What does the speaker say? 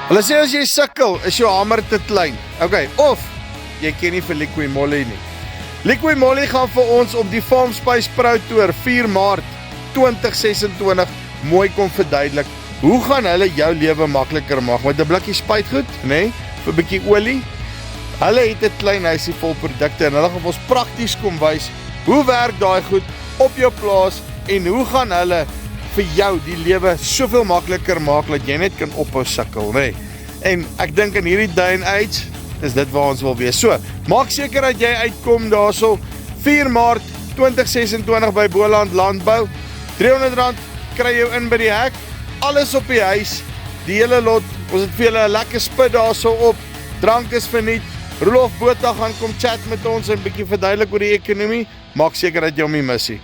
Hulle sê as jy sukkel, is jou hamer te klein. Okay, of jy ken nie vir Liqui Moly nie. Liqui Moly gaan vir ons op die Farm Spice Pro Tour 4 Maart 2026 mooi kom verduidelik. Hoe gaan hulle jou lewe makliker maak met 'n blikkie spuitgoed, nê? Vir 'n bietjie olie. Hulle het 'n klein huisie vol produkte en hulle gaan ons prakties kom wys hoe werk daai goed op jou plaas en hoe gaan hulle vir jou die lewe soveel makliker maak dat jy net kan ophou sukkel, nê? En ek dink in hierdie day and age is dit waar ons wil wees. So, maak seker dat jy uitkom daarso 4 Maart 2026 by Boland Landbou. R300 kry jou in by die hek. Alles op die huis, die hele lot. Ons het vir julle 'n lekker spit daarso op. Drank is verniet. Rolof Botha gaan kom chat met ons en 'n bietjie verduidelik oor die ekonomie. Maak seker dat jy hom nie mis nie.